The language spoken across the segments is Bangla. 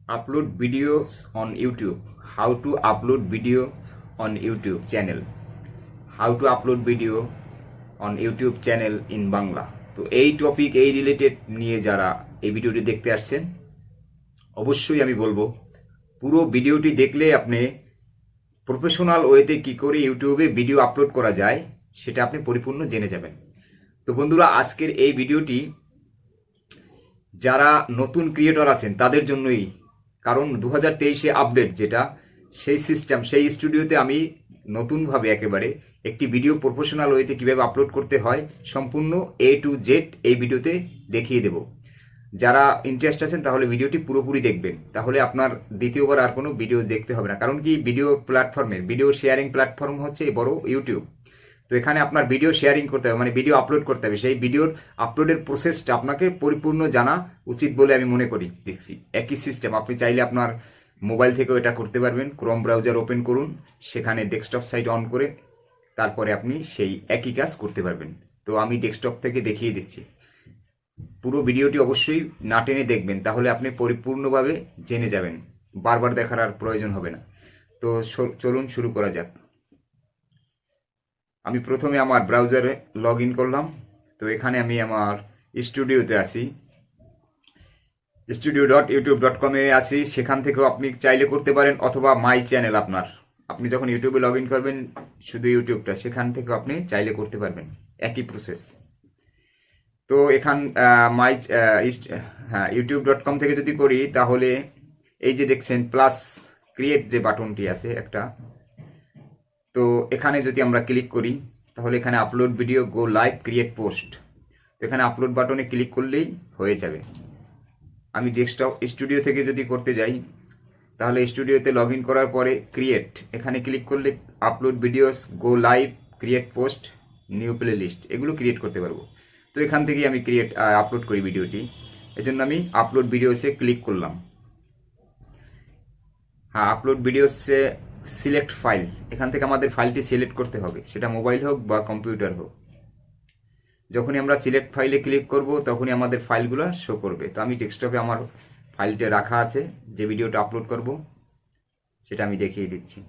upload videos on YouTube. How to upload video on YouTube channel. How to upload video on YouTube channel in Bangla. তো এই টপিক এই রিলেটেড নিয়ে যারা এই ভিডিওটি দেখতে আসছেন অবশ্যই আমি বলবো পুরো ভিডিওটি দেখলে আপনি প্রফেশনাল ওয়েতে কি করে ইউটিউবে ভিডিও আপলোড করা যায় সেটা আপনি পরিপূর্ণ জেনে যাবেন। তো বন্ধুরা, আজকের এই ভিডিওটি যারা নতুন ক্রিয়েটর আছেন তাদের জন্যই, কারণ 2023-এ আপডেট যেটা সেই সিস্টেম সেই স্টুডিওতে আমি নতুনভাবে একেবারে একটি ভিডিও প্রফেশনাল ওয়েতে কীভাবে আপলোড করতে হয় সম্পূর্ণ A to Z এই ভিডিওতে দেখিয়ে দেব। যারা ইন্টারেস্ট আছেন তাহলে ভিডিওটি পুরোপুরি দেখবেন, তাহলে আপনার দ্বিতীয়বার আর কোনো ভিডিও দেখতে হবে না। কারণ কি, ভিডিও প্ল্যাটফর্মের ভিডিও শেয়ারিং প্ল্যাটফর্ম হচ্ছে বড় ইউটিউব। তো এখানে আপনার ভিডিও শেয়ারিং করতে হবে, মানে ভিডিও আপলোড করতে হবে। সেই ভিডিওর আপলোডের প্রসেসটা আপনাকে পরিপূর্ণ জানা উচিত বলে আমি মনে করি। দিচ্ছি একই সিস্টেম, আপনি চাইলে আপনার মোবাইল থেকেও এটা করতে পারবেন। ক্রোম ব্রাউজার ওপেন করুন, সেখানে ডেস্কটপ সাইট অন করে তারপরে আপনি সেই একই কাজ করতে পারবেন। তো আমি ডেস্কটপ থেকে দেখিয়ে দিচ্ছি। পুরো ভিডিওটি অবশ্যই না টেনে দেখবেন, তাহলে আপনি পরিপূর্ণভাবে জেনে যাবেন, বারবার দেখার আর প্রয়োজন হবে না। তো চলুন শুরু করা যাক। আমি প্রথমে আমার ব্রাউজারে লগ ইন করলাম। তো এখানে আমি আমার স্টুডিওতে আছি, studio.youtube.com-এ আছি। সেখান থেকেও আপনি চাইলে করতে পারেন, অথবা মাই চ্যানেল আপনি যখন ইউটিউবে লগ ইন করবেন শুধু ইউটিউবটা, সেখান থেকেও আপনি চাইলে করতে পারবেন, একই প্রসেস। তো এখান youtube.com থেকে যদি করি তাহলে এই যে দেখছেন প্লাস ক্রিয়েট যে বাটনটি আছে একটা, তো এখানে যদি আমরা ক্লিক করি তাহলে এখানে আপলোড ভিডিও, গো লাইভ, ক্রিয়েট পোস্ট। তো এখানে আপলোড বাটনে ক্লিক করলেই হয়ে যাবে। আমি ডেস্কটপ স্টুডিও থেকে যদি করতে যাই তাহলে স্টুডিওতে লগ ইন করার পরে ক্রিয়েট, এখানে ক্লিক করলে upload videos, go live, create post, new playlist, এগুলো ক্রিয়েট করতে পারবো। তো এখান থেকেই আমি আপলোড করি ভিডিওটি। এজন্য আমি আপলোড ভিডিওসে ক্লিক করলাম। আপলোড ভিডিওসে সিলেক্ট ফাইল, এখান থেকে আমাদের ফাইলটি সিলেক্ট করতে হবে, সেটা মোবাইল হোক বা কম্পিউটার হোক। যখনই আমরা সিলেক্ট ফাইলে ক্লিক করব তখনই আমাদের ফাইলগুলো শো করবে। তো আমি ডেস্কটপে আমার ফাইলটা রাখা আছে, যে ভিডিওটা আপলোড করব সেটা আমি দেখিয়ে দিচ্ছি।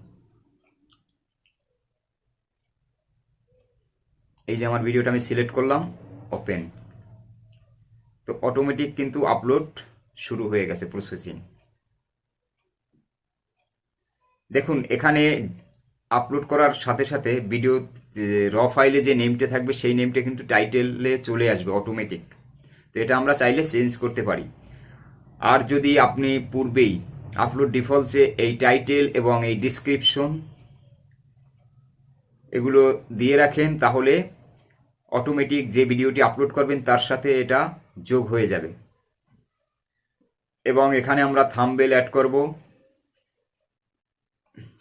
এই যে আমার ভিডিওটা আমি সিলেক্ট করলাম, ওপেন। তো অটোমেটিক কিন্তু আপলোড শুরু হয়ে গেছে, প্রসেসিং। দেখুন এখানে আপলোড করার সাথে সাথে ভিডিও র ফাইলে যে নেমটা থাকবে সেই নেমটা কিন্তু টাইটেলে চলে আসবে অটোমেটিক। তো এটা আমরা চাইলে চেঞ্জ করতে পারি। আর যদি আপনি পূর্বেই আপলোড ডিফল্টসে এই টাইটেল এবং এই ডিসক্রিপশন এগুলো দিয়ে রাখেন তাহলে অটোমেটিক যে ভিডিওটি আপলোড করবেন তার সাথে এটা যোগ হয়ে যাবে। এবং এখানে আমরা থাম্বনেল অ্যাড করব।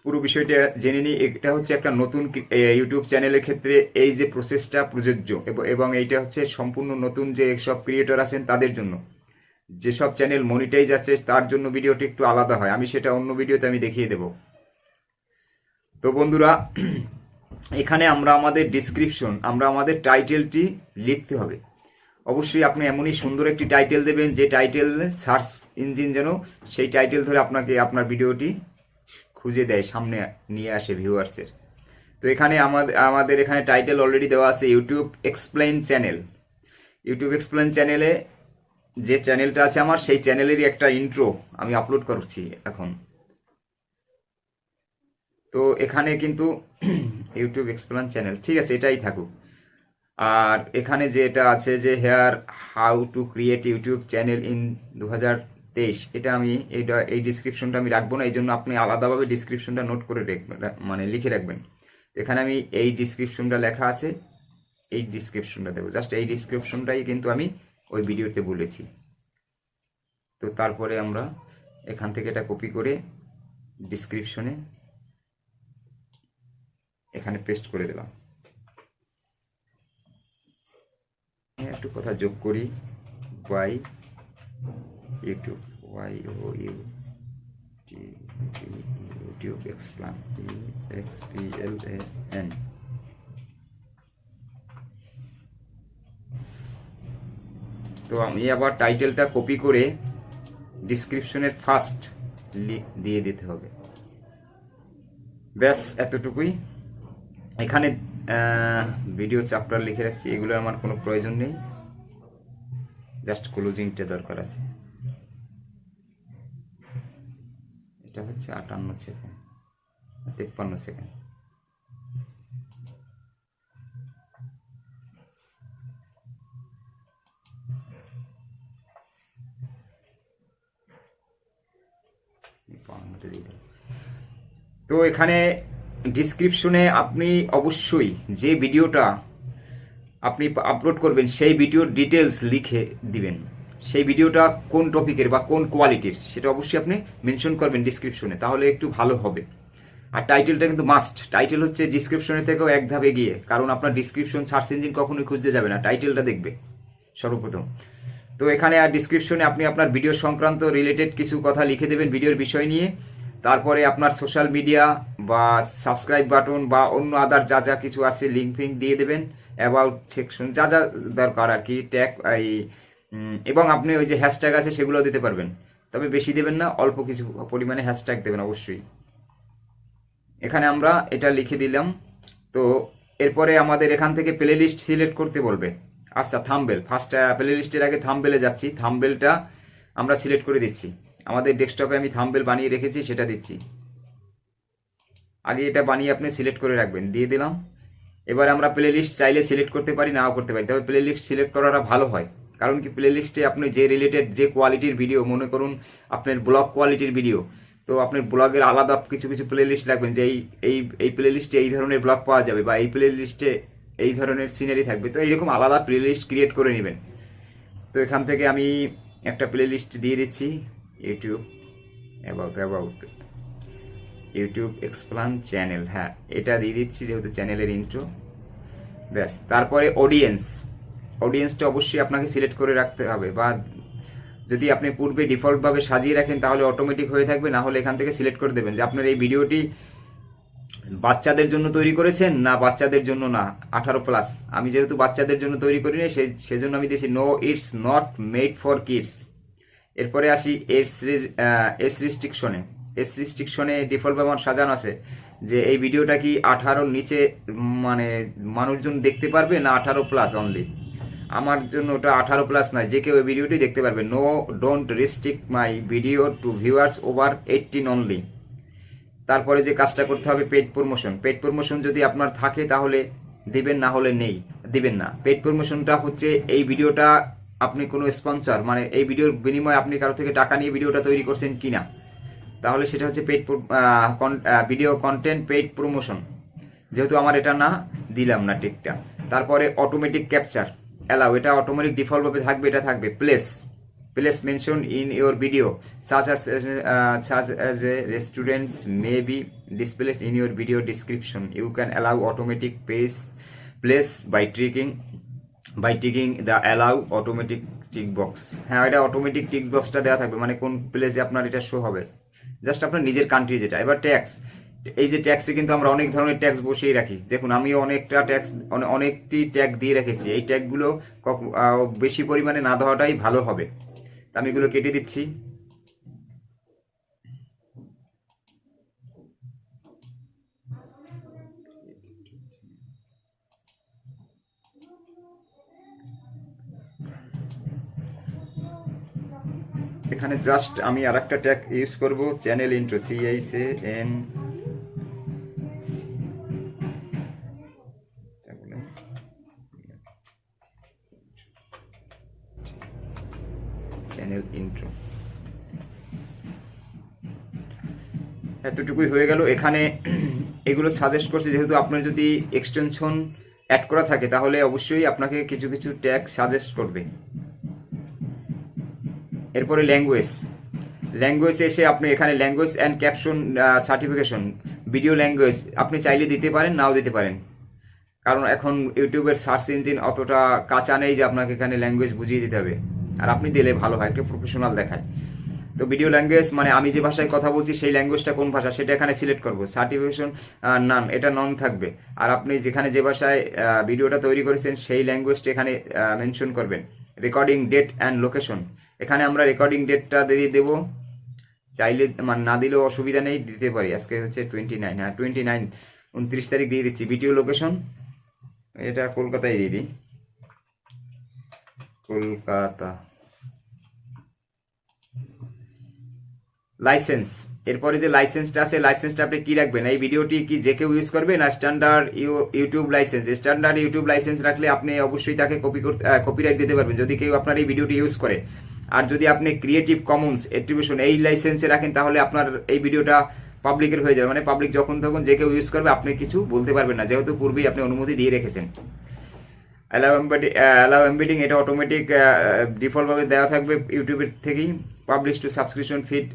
পুরো বিষয়টা জেনে নিই। এটা হচ্ছে একটা নতুন ইউটিউব চ্যানেলের ক্ষেত্রে এই যে প্রসেসটা প্রযোজ্য, এবং এইটা হচ্ছে সম্পূর্ণ নতুন যে সব ক্রিয়েটর আছেন তাদের জন্য। যেসব চ্যানেল মনিটাইজ আছে তার জন্য ভিডিওটি একটু আলাদা হয়, আমি সেটা অন্য ভিডিওতে আমি দেখিয়ে দেব। তো বন্ধুরা, এখানে আমরা আমাদের ডিসক্রিপশন, আমরা আমাদের টাইটেলটি লিখতে হবে। অবশ্যই আপনি এমনই সুন্দর একটি টাইটেল দেবেন যে টাইটেল সার্চ ইঞ্জিন যেন সেই টাইটেল ধরে আপনাকে আপনার ভিডিওটি খুঁজে দেয়, সামনে নিয়ে আসে ভিউয়ার্সের। তো এখানে আমাদের এখানে টাইটেল অলরেডি দেওয়া আছে YouTube explain channel. YouTube explain চ্যানেলে যে চ্যানেলটা আছে আমার, সেই চ্যানেলেরই একটা ইন্ট্রো আমি আপলোড করছি এখন। তো এখানে কিন্তু ইউটিউব এক্সপ্লেন চ্যানেল, ঠিক আছে, এটাই থাকুক। আর এখানে যেটা আছে যে here how to create YouTube channel in 2023, এটা আমি এই ডিসক্রিপশনটা আমি রাখবো না, এই জন্য আপনি আলাদাভাবে ডিসক্রিপশনটা নোট করে রাখবেন, মানে লিখে রাখবেন। এখানে আমি এই ডিসক্রিপশনটা লেখা আছে, এই ডিসক্রিপশনটা দেবো। জাস্ট এই ডিসক্রিপশনটাই কিন্তু আমি ওই ভিডিওতে বলেছি। তো তারপরে আমরা এখান থেকে এটা কপি করে ডিসক্রিপশনে এখানে পেস্ট করে দিলাম। একটু কথা যোগ করি, ওয়াই ইউটিউব, ইউটিউব এক্সপ্লান, EXPLAN। তো আমি আবার টাইটেলটা কপি করে ডিসক্রিপশনের ফার্স্ট দিয়ে দিতে হবে। ব্যাস এতটুকুই। এখানে ভিডিও চ্যাপ্টার লিখে রাখছি, এগুলো আমার কোনো প্রয়োজন নেই, জাস্ট ক্লোজিংটা দরকার আছে। এটা হচ্ছে 58 সেকেন্ড, 53 সেকেন্ড। তো এখানে ডিসক্রিপশনে আপনি অবশ্যই যে ভিডিওটা আপনি আপলোড করবেন সেই ভিডিওর ডিটেলস লিখে দিবেন। সেই ভিডিওটা কোন টপিকের বা কোন কোয়ালিটির সেটা অবশ্যই আপনি মেনশন করবেন ডিসক্রিপশনে, তাহলে একটু ভালো হবে। আর টাইটেলটা কিন্তু মাস্ট, টাইটেল হচ্ছে ডিসক্রিপশনের থেকেও এক ধাপ এগিয়ে, কারণ আপনার ডিসক্রিপশন সার্চ ইঞ্জিন কখনোই খুঁজতে যাবে না, টাইটেলটা দেখবে সর্বপ্রথম। তো এখানে আর ডিসক্রিপশনে আপনি আপনার ভিডিও সংক্রান্ত রিলেটেড কিছু কথা লিখে দেবেন ভিডিওর বিষয় নিয়ে। তারপরে আপনার সোশ্যাল মিডিয়া বা সাবস্ক্রাইব বাটন বা অন্য আদার যা যা কিছু আছে লিঙ্ক ফিঙ্ক দিয়ে দেবেন, অ্যাবাউট সেকশন যা যা দরকার আর কি, ট্যাগ এবং আপনি ওই যে হ্যাশট্যাগ আছে সেগুলো দিতে পারবেন, তবে বেশি দেবেন না, অল্প কিছু পরিমাণে হ্যাশট্যাগ দেবেন অবশ্যই। এখানে আমরা এটা লিখে দিলাম। তো এরপরে আমাদের এখান থেকে প্লে লিস্ট সিলেক্ট করতে বলবে। আচ্ছা, থাম্বেল ফার্স্ট, প্লে লিস্টের আগে থাম্বেলে যাচ্ছি। থাম্বেলটা আমরা সিলেক্ট করে দিচ্ছি। আমাদের ডেস্কটপে আমি থাম্বেল বানিয়ে রেখেছি, সেটা দিচ্ছি। আগে এটা বানিয়ে আপনি সিলেক্ট করে রাখবেন, দিয়ে দিলাম। এবার আমরা প্লে লিস্ট চাইলে সিলেক্ট করতে পারি, নাও করতে পারি, তবে প্লে লিস্ট সিলেক্ট করাটা ভালো হয়। কারণ কি, প্লে লিস্টে আপনি যে রিলেটেড যে কোয়ালিটির ভিডিও, মনে করুন আপনার ব্লগ কোয়ালিটির ভিডিও, তো আপনার ব্লগের আলাদা কিছু কিছু প্লে লিস্ট রাখবেন, যে এই প্লে লিস্টে এই ধরনের ব্লগ পাওয়া যাবে, বা এই প্লে লিস্টে এই ধরনের সিনারি থাকবে। তো এইরকম আলাদা প্লে লিস্ট ক্রিয়েট করে নেবেন। তো এখান থেকে আমি একটা প্লে লিস্ট দিয়ে দিচ্ছি, YouTube about YouTube explain channel, হ্যাঁ এটা দিয়ে দিচ্ছি যেহেতু চ্যানেলের ইন্ট্রো। ব্যাস, তারপরে অডিয়েন্সটা অবশ্যই আপনাকে সিলেক্ট করে রাখতে হবে, বা যদি আপনি পূর্বে ডিফল্টভাবে সাজিয়ে রাখেন তাহলে অটোমেটিক হয়ে থাকবে, না হলে এখান থেকে সিলেক্ট করে দেবেন যে আপনার এই ভিডিওটি বাচ্চাদের জন্য তৈরি করেছেন না বাচ্চাদের জন্য না, 18+। আমি যেহেতু বাচ্চাদের জন্য তৈরি করি না, সেজন্য আমি দিয়েছি no, it's not made for kids. এরপরে আসি এস রিস্ট্রিকশনে ডিফল্টভাবে আমার সাজানো আছে যে এই ভিডিওটা কি 18-র নিচে মানে মানুষজন দেখতে পারবে, না 18+ অনলি। আমার জন্য ওটা 18+ নয়, যে কেউ এই ভিডিওটি দেখতে পারবে। No, don't restrict my video to viewers over 18 only. তারপরে যে কাজটা করতে হবে, পেড প্রমোশন যদি আপনার থাকে তাহলে দিবেন, না হলে দিবেন না। পেড প্রমোশনটা হচ্ছে এই ভিডিওটা আপনি কোনো স্পন্সর, মানে এই ভিডিওর বিনিময়ে আপনি কারো থেকে টাকা নিয়ে ভিডিওটা তৈরি করছেন কিনা, তাহলে সেটা হচ্ছে ভিডিও কন্টেন্ট পেইড প্রমোশন। যেহেতু আমার এটা না, দিলাম না টিকটা। তারপরে অটোমেটিক ক্যাপচার অ্যালাউ, এটা অটোমেটিক ডিফল্টভাবে থাকবে, এটা থাকবে। Place mention in your video such as a restaurants may be displays in your video description. You can allow automatic place by ticking the allow automatic tick box. হ্যাঁ, এটা অটোমেটিক টিক বক্সটা দেওয়া থাকবে, মানে কোন প্লেসে আপনার এটা শো হবে, জাস্ট আপনার নিজের কান্ট্রি যেটা। এবার ট্যাক্স, এই যে ট্যাক্সে কিন্তু আমরা অনেক ধরনের ট্যাক্স বসিয়ে রাখি। দেখুন, আমিও অনেকটি ট্যাগ দিয়ে রেখেছি। এই ট্যাগগুলো বেশি পরিমাণে না দেওয়াটাই ভালো হবে। আমি এগুলো কেটে দিচ্ছি। এখানে জাস্ট আমি আর একটা ট্যাগ ইউজ করব, channel intro, CHAN channel intro. এতটুকুই হয়ে গেল। এখানে এগুলো সাজেস্ট করছি, যেহেতু আপনার যদি এক্সটেনশন অ্যাড করা থাকে তাহলে অবশ্যই আপনাকে কিছু কিছু ট্যাগ সাজেস্ট করবে। এরপরে ল্যাঙ্গুয়েজ এসে আপনি এখানে language and caption certification, video language আপনি চাইলে দিতে পারেন, নাও দিতে পারেন, কারণ এখন ইউটিউবের সার্চ ইঞ্জিন অতটা কাঁচা নেই যে আপনাকে এখানে ল্যাঙ্গুয়েজ বুঝিয়ে দিতে হবে। আর আপনি দিলে ভালো হয়, একটু প্রফেশনাল দেখায়। তো ভিডিও ল্যাঙ্গুয়েজ মানে আমি যে ভাষায় কথা বলছি সেই ল্যাঙ্গুয়েজটা কোন ভাষা সেটা এখানে সিলেক্ট করব। সার্টিফিকেশন নান, এটা নন থাকবে। আর আপনি যেখানে যে ভাষায় ভিডিওটা তৈরি করেছেন সেই ল্যাঙ্গুয়েজটা এখানে মেনশন করবেন। রেকর্ডিং ডেট অ্যান্ড লোকেশন, এখানে আমরা রেকর্ডিং ডেটটা দিয়ে দেবো, চাইলে মানে না দিলেও অসুবিধা নেই, দিতে পারি। আজকে হচ্ছে 29, হ্যাঁ 29, 29 তারিখ দিয়ে দিচ্ছি। ভিডিও লোকেশন এটা কলকাতায় দিয়ে দিই, কলকাতা। লাইসেন্স, এরপরে যে লাইসেন্সটা আছে, লাইসেন্সটা আপনি কি রাখবেন, এই ভিডিওটি কি যে কেউ ইউজ করবে না standard YouTube licence? Standard YouTube licence রাখলে আপনি অবশ্যই তাকে কপিরাইট দিতে পারবেন যদি কেউ আপনার এই ভিডিওটি ইউজ করে। আর যদি আপনি ক্রিয়েটিভ কমন্স অ্যাট্রিবিউশন এই লাইসেন্সে রাখেন তাহলে আপনার এই ভিডিওটা পাবলিকের হয়ে যাবে, মানে পাবলিক যখন তখন যে কেউ ইউজ করবে আপনি কিছু বলতে পারবেন না, যেহেতু পূর্বেই আপনি অনুমতি দিয়ে রেখেছেন। অ্যালাউ এমবেডিং, এটা অটোমেটিক ডিফল্টভাবে দেওয়া থাকবে ইউটিউবের থেকেই। Publish two subscription feed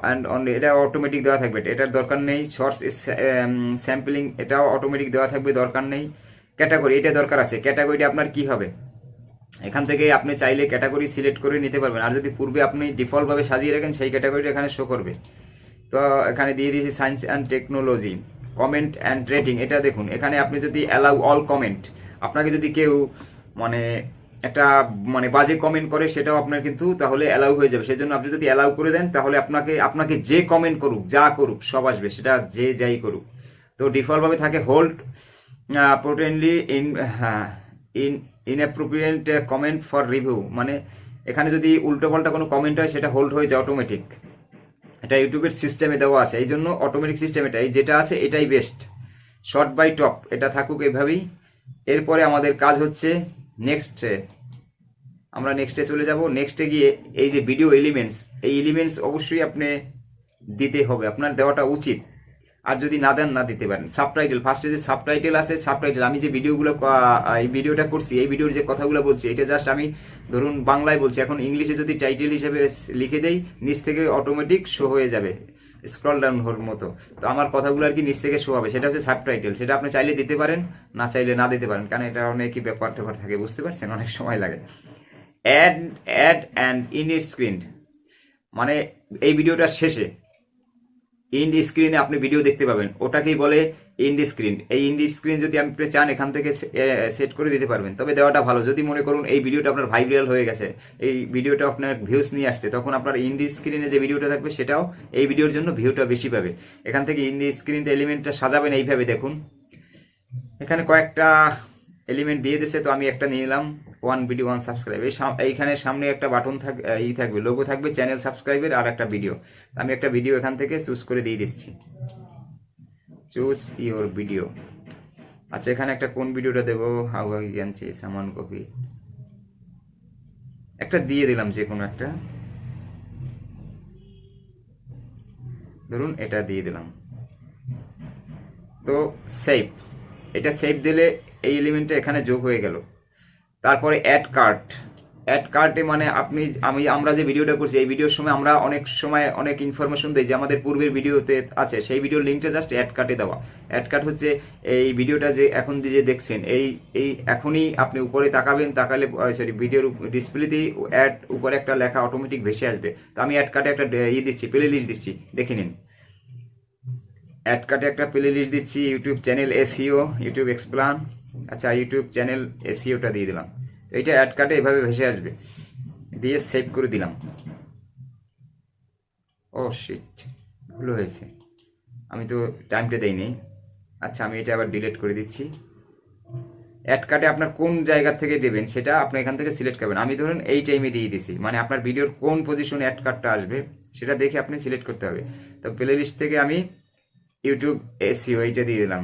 and only, এটা অটোমেটিক দেওয়া থাকবে, এটার দরকার নেই। সোর্স স্যাম্পলিং, এটাও অটোমেটিক দেওয়া থাকবে, দরকার নেই। ক্যাটাগরি, এটা দরকার আছে। ক্যাটাগরিটা আপনার কি হবে, এখান থেকে আপনি চাইলে ক্যাটাগরি সিলেক্ট করে নিতে পারবেন, আর যদি পূর্বে আপনি ডিফল্টভাবে সাজিয়ে রাখেন সেই ক্যাটাগরিটা এখানে শো করবে। তো এখানে দিয়ে দিয়েছি science and technology. Comment and rating, এটা দেখুন এখানে আপনি যদি অ্যালাউ অল কমেন্ট, আপনাকে যদি কেউ মানে একটা মানে বাজে কমেন্ট করে সেটাও আপনার কিন্তু তাহলে অ্যালাউ হয়ে যাবে। সেজন্য আপনি যদি অ্যালাউ করে দেন তাহলে আপনাকে যে কমেন্ট করুক, যা করুক সব আসবে, সেটা যে যাই করুক। তো ডিফল্টভাবে থাকে hold potentially inappropriate comment for review, মানে এখানে যদি উল্টোপাল্টা কোনো কমেন্ট হয় সেটা হোল্ড হয়ে যায় অটোমেটিক। এটা ইউটিউবের সিস্টেমে দেওয়া আছে, এই জন্য অটোমেটিক সিস্টেম এটা, এই যেটা আছে এটাই বেস্ট। শর্ট বাই টপ, এটা থাকুক এভাবেই। এরপরে আমাদের কাজ হচ্ছে নেক্সটে, আমরা নেক্সটে চলে যাব। নেক্সটে গিয়ে এই যে ভিডিও এলিমেন্টস, এই এলিমেন্টস অবশ্যই আপনি দিতে হবে, আপনার দেওয়াটা উচিত। আর যদি না দেন না দিতে পারেন। সাবটাইটেল, ফার্স্টে যে সাবটাইটেল আছে, সাবটাইটেল আমি যে ভিডিওগুলো এই ভিডিওটা করছি, এই ভিডিওর যে কথাগুলো বলছি এটা জাস্ট আমি ধরুন বাংলায় বলছি, এখন ইংলিশে যদি টাইটেল হিসেবে লিখে দেই নিচ থেকে অটোমেটিক শো হয়ে যাবে স্ক্রল ডাউন হওয়ার মতো। তো আমার কথাগুলো আর কি নিচ থেকে শো হবে, সেটা হচ্ছে সাবটাইটেল। সেটা আপনি চাইলে দিতে পারেন, না চাইলে না দিতে পারেন, কারণ এটা অনেকই ব্যাপার ট্যাপার থাকে, বুঝতে পারছেন, অনেক সময় লাগে। অ্যাড অ্যান্ড ইন স্ক্রিন, মানে এই ভিডিওটার শেষে ইন্ড স্ক্রিনে আপনি ভিডিও দেখতে পাবেন, ওটাকেই বলে ইন্ড স্ক্রিন। এই ইন্ড স্ক্রিন যদি আপনি চান এখান থেকে সেট করে দিতে পারবেন, তবে দেওয়াটা ভালো। যদি মনে করুন এই ভিডিওটা আপনার ভাইরাল হয়ে গেছে, এই ভিডিওটা আপনার ভিউজ নিয়ে আসছে, তখন আপনার ইন্ড স্ক্রিনে যে ভিডিওটা থাকবে সেটাও এই ভিডিওর জন্য ভিউটা বেশি পাবে। এখান থেকে ইন্ড স্ক্রিনটা এলিমেন্টটা সাজাবেন এইভাবে, দেখুন এখানে কয়েকটা এলিমেন্ট দিয়ে দিচ্ছে, তো আমি একটা নিয়ে নিলাম, 1 ভিডিও 1 সাবস্ক্রাইব। এইখানে সামনে একটা বাটন থাকবে, লোগো থাকবে চ্যানেল সাবস্ক্রাইবের, আর একটা ভিডিও। আমি একটা ভিডিও এখান থেকে চুজ করে দিয়ে দিচ্ছি, চুজ ইওর ভিডিও। আচ্ছা এখানে একটা কোন ভিডিওটা দেবো, হাউ আই ক্যান সি সামান কপি, একটা দিয়ে দিলাম যে কোনো একটা, ধরুন এটা দিয়ে দিলাম। তো সেভ, এটা সেভ দিলে এই এলিমেন্টটা এখানে যোগ হয়ে গেল। তারপরে অ্যাড কার্টে মানে আমরা যে ভিডিওটা করছি এই ভিডিওর সময় আমরা অনেক সময় অনেক ইনফরমেশন দিই যে আমাদের পূর্বের ভিডিওতে আছে, সেই ভিডিওর লিঙ্কটা জাস্ট অ্যাড কার্টে দেওয়া। অ্যাড কার্ট হচ্ছে এই ভিডিওটা যে এখন যে দেখছেন, এই এখনই আপনি উপরে তাকাবেন, তাকালে সরি ভিডিওর ডিসপ্লেতেই অ্যাড উপরে একটা লেখা অটোমেটিক ভেসে আসবে। তো আমি অ্যাড কার্টে একটা দিচ্ছি, প্লে লিস্ট দিচ্ছি, দেখে নিন। অ্যাড কার্টে একটা প্লে লিস্ট দিচ্ছি, ইউটিউব চ্যানেল এসইও, ইউটিউব এক্সপ্লান। আচ্ছা ইউটিউব চ্যানেল এসইওটা দিয়ে দিলাম, এইটা অ্যাড কার্টে এভাবে ভেসে আসবে, দিয়ে সেভ করে দিলাম। ও শিট, ভুল হয়েছে, আমি তো টাইমটা দেইনি। আচ্ছা আমি এটা আবার ডিলিট করে দিচ্ছি। অ্যাড কার্টে আপনার কোন জায়গা থেকে দেবেন সেটা আপনি এখান থেকে সিলেক্ট করবেন। আমি ধরুন এই টাইমে দিয়ে দিছি, মানে আপনার ভিডিওর কোন পজিশনে অ্যাড কার্টটা আসবে সেটা দেখে আপনি সিলেক্ট করতে হবে। তো প্লে লিস্ট থেকে আমি ইউটিউব এসইও এইটা দিয়ে দিলাম,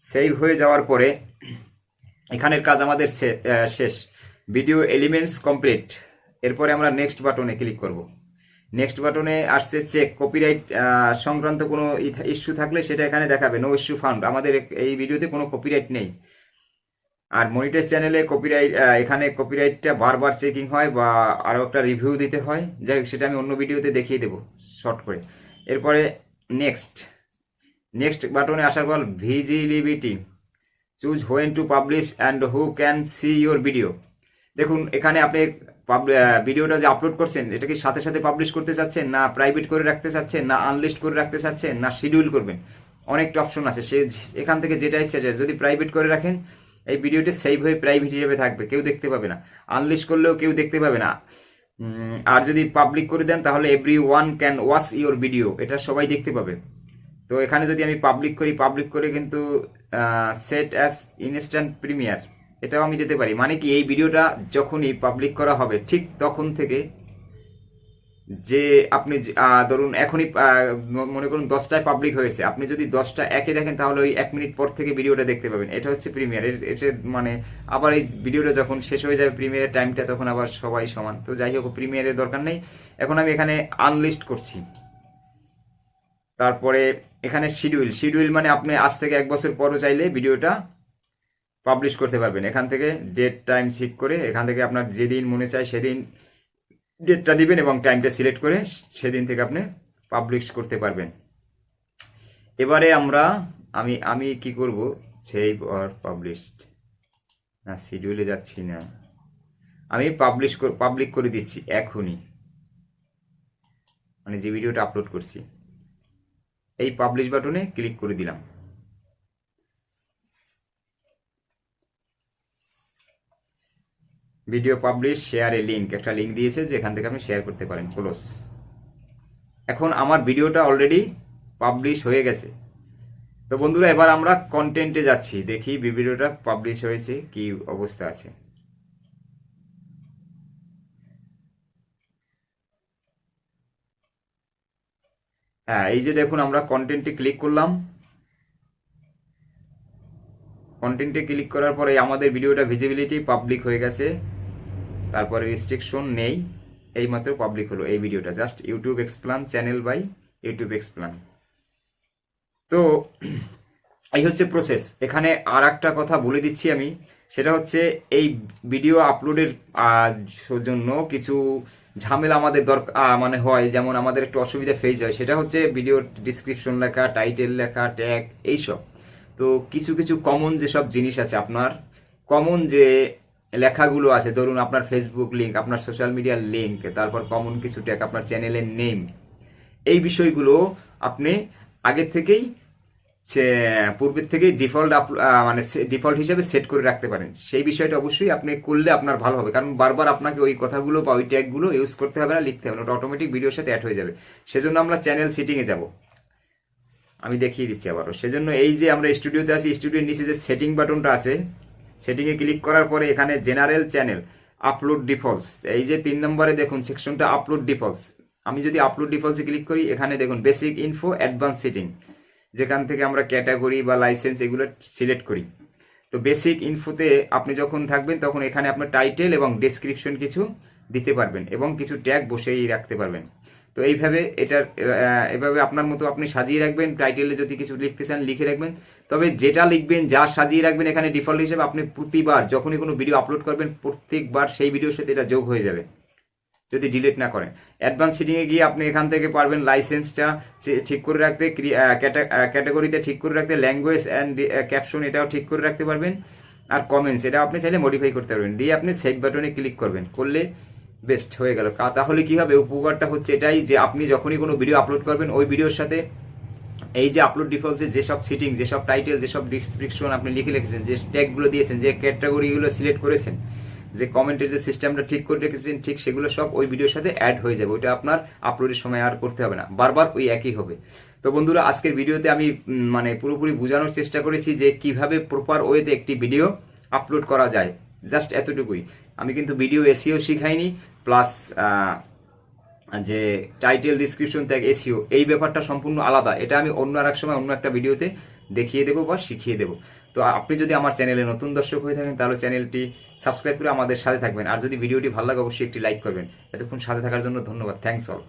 সেভ হয়ে যাওয়ার পরে এখানের কাজ আমাদের শেষ, ভিডিও এলিমেন্টস কমপ্লিট। এরপরে আমরা নেক্সট বাটনে ক্লিক করব। নেক্সট বাটনে আসছে চেক, কপিরাইট সংক্রান্ত কোনো ইস্যু থাকলে সেটা এখানে দেখাবে, নো ইস্যু ফাউন্ড, আমাদের এই ভিডিওতে কোনো কপিরাইট নেই। আর মনিটাইজ চ্যানেলে কপিরাইট, এখানে কপিরাইটটা বারবার চেকিং হয় বা আরও একটা রিভিউ দিতে হয়, যাই হোক সেটা আমি অন্য ভিডিওতে দেখিয়ে দেবো শর্ট করে। এরপরে নেক্সট বাটনে আসার পর visibility, choose when to publish and who can see your video. দেখুন এখানে আপনি ভিডিওটা যে আপলোড করছেন এটা কি সাথে সাথে পাবলিশ করতে চাচ্ছেন, না প্রাইভেট করে রাখতে চাচ্ছেন, না আনলিস্ট করে রাখতে চাচ্ছেন, না শিডিউল করবেন, অনেকটা অপশন আছে, সে এখান থেকে যেটা ইচ্ছা যায়। যদি প্রাইভেট করে রাখেন এই ভিডিওটি সেভ হয়ে প্রাইভেট হিসেবে থাকবে, কেউ দেখতে পাবে না, আনলিস্ট করলেও কেউ দেখতে পাবে না। আর যদি পাবলিক করে দেন তাহলে every one can watch your video, এটা সবাই দেখতে পাবে। তো এখানে যদি আমি পাবলিক করি, পাবলিক করে কিন্তু সেট অ্যাজ ইনস্ট্যান্ট প্রিমিয়ার এটাও আমি দিতে পারি। মানে কি, এই ভিডিওটা যখনই পাবলিক করা হবে ঠিক তখন থেকে, যে আপনি ধরুন এখনই মনে করুন 10টায় পাবলিক হয়েছে, আপনি যদি 10টা একে দেখেন তাহলে ওই 1 মিনিট পর থেকে ভিডিওটা দেখতে পাবেন। এটা হচ্ছে প্রিমিয়ার। এটা মানে আবার এই ভিডিওটা যখন শেষ হয়ে যাবে প্রিমিয়ারের টাইমটা, তখন আবার সবাই সমান। তো যাই হোক, প্রিমিয়ারের দরকার নেই। এখন আমি এখানে আনলিস্ট করছি। তারপরে এখানে শিডিউল মানে আপনি আজ থেকে 1 বছর পরও চাইলে ভিডিওটা পাবলিশ করতে পারবেন। এখান থেকে ডেট টাইম ঠিক করে, এখান থেকে আপনার যেদিন মনে চায় সেদিন ডেটটা দিবেন এবং টাইমটা সিলেক্ট করে সেদিন থেকে আপনি পাবলিশ করতে পারবেন। এবারে আমি কি করব, সেভ অর পাবলিশড, না শিডিউলে যাচ্ছি না, আমি পাবলিক করে দিচ্ছি এখনই, মানে যে ভিডিওটা আপলোড করছি এই পাবলিশ বাটনে ক্লিক করে দিলাম। ভিডিও পাবলিশ, শেয়ার এ লিঙ্ক, একটা লিঙ্ক দিয়েছে যে এখান থেকে আপনি শেয়ার করতে পারেন। ক্লোজ। এখন আমার ভিডিওটা অলরেডি পাবলিশ হয়ে গেছে। তো বন্ধুরা, এবার আমরা কন্টেন্টে যাচ্ছি, দেখি ভিডিওটা পাবলিশ হয়েছে কি অবস্থা আছে। হ্যাঁ, এই যে দেখুন, আমরা কন্টেন্টে ক্লিক করলাম। কন্টেন্টে ক্লিক করার পরে আমাদের ভিডিওটা ভিজিবিলিটি পাবলিক হয়ে গেছে, তারপরে রেস্ট্রিকশন নেই, এইমাত্র পাবলিক হলো এই ভিডিওটা, just YouTube explain channel by YouTube explain. তো এই হচ্ছে প্রসেস। এখানে আর একটা কথা বলে দিচ্ছি আমি, সেটা হচ্ছে এই ভিডিও আপলোডের জন্য কিছু ঝামেলা আমাদের দরকার মানে হয়, যেমন আমাদের একটু অসুবিধা ফেস হয়, সেটা হচ্ছে ভিডিওর ডিসক্রিপশন লেখা, টাইটেল লেখা, ট্যাগ, এইসব। তো কিছু কিছু কমন যেসব জিনিস আছে, আপনার কমন যে লেখাগুলো আছে, ধরুন আপনার ফেসবুক লিঙ্ক, আপনার সোশ্যাল মিডিয়ার লিঙ্ক, তারপর কমন কিছু ট্যাগ, আপনার চ্যানেলের নেম, এই বিষয়গুলো আপনি আগের থেকেই পূর্বের থেকে ডিফল্ট হিসেবে সেট করে রাখতে পারেন। সেই বিষয়টা অবশ্যই আপনি করলে আপনার ভালো হবে, কারণ বারবার আপনাকে ওই কথাগুলো বা ওই ট্যাগগুলো ইউজ করতে হবে না, লিখতে হবে না, ওটা অটোমেটিক ভিডিওর সাথে অ্যাড হয়ে যাবে। সেজন্য আমরা চ্যানেল সেটিংয়ে যাব, আমি দেখিয়ে দিচ্ছি আবারও। সেজন্য এই যে আমরা স্টুডিওতে আছি, স্টুডিওর নিচে যে সেটিং বাটনটা আছে, সেটিংয়ে ক্লিক করার পরে এখানে জেনারেল চ্যানেল, আপলোড ডিফল্টস, এই যে 3 নম্বরে দেখুন সেকশনটা আপলোড ডিফল্টস। আমি যদি আপলোড ডিফল্টসে ক্লিক করি, এখানে দেখুন বেসিক ইনফো, অ্যাডভান্স সেটিং, যেখান থেকে আমরা ক্যাটাগরি বা লাইসেন্স এগুলো সিলেক্ট করি। তো বেসিক ইনফোতে আপনি যখন থাকবেন তখন এখানে আপনার টাইটেল এবং ডেসক্রিপশন কিছু দিতে পারবেন এবং কিছু ট্যাগ বসেই রাখতে পারবেন। তো এভাবে আপনার মতো আপনি সাজিয়ে রাখবেন। টাইটেলে যদি কিছু লিখতে চান লিখে রাখবেন, তবে যেটা লিখবেন, যা সাজিয়ে রাখবেন এখানে ডিফল্ট হিসেবে, আপনি প্রতিবার যখনই কোনো ভিডিও আপলোড করবেন প্রত্যেকবার সেই ভিডিওর সাথে এটা যোগ হয়ে যাবে, যদি ডিলিট না করেন। অ্যাডভান্স সেটিংয়ে গিয়ে আপনি এখান থেকে পারবেন লাইসেন্সটা ঠিক করে রাখতে, ক্যাটাগরিতে ঠিক করে রাখতে, ল্যাঙ্গুয়েজ অ্যান্ড ক্যাপশন এটাও ঠিক করে রাখতে পারবেন, আর কমেন্টস এটা আপনি চাইলে মডিফাই করতে পারবেন। দিয়ে আপনি সেভ বাটনে ক্লিক করবেন, করলে বেস্ট হয়ে গেল। তাহলে কি হবে, উপকারটা হচ্ছে এটাই যে আপনি যখনই কোনো ভিডিও আপলোড করবেন ওই ভিডিওর সাথে এই যে আপলোড ডিফল্টসে যেসব সিটিং, যেসব টাইটেল, যেসব ডিসক্রিপশন আপনি লিখেছেন, যে ট্যাগগুলো দিয়েছেন, যে ক্যাটাগরিগুলো সিলেক্ট করেছেন, যে কমেন্টের যে সিস্টেমটা ঠিক করে রেখেছেন, ঠিক সেগুলো সব ওই ভিডিওর সাথে অ্যাড হয়ে যাবে। ওইটা আপনার আপলোডের সময় আর করতে হবে না, বারবার ওই একই হবে। তো বন্ধুরা, আজকের ভিডিওতে আমি মানে পুরোপুরি বোঝানোর চেষ্টা করেছি যে কিভাবে প্রপার ওয়েতে একটি ভিডিও আপলোড করা যায়, জাস্ট এতটুকুই। আমি কিন্তু ভিডিও এসিও শিখাইনি, প্লাস যে টাইটেল, ডিসক্রিপশন, ট্যাগ, এসিও, এই ব্যাপারটা সম্পূর্ণ আলাদা। এটা আমি অন্য আর এক সময় অন্য একটা ভিডিওতে দেখিয়ে দেবো বা শিখিয়ে দেবো। তো আপনি যদি আমার চ্যানেলে নতুন দর্শক হয়ে থাকেন তাহলে চ্যানেলটি সাবস্ক্রাইব করে আমাদের সাথে থাকবেন, আর যদি ভিডিওটি ভালো লাগে অবশ্যই একটি লাইক করবেন। এতক্ষণ সাথে থাকার জন্য ধন্যবাদ। Thanks all.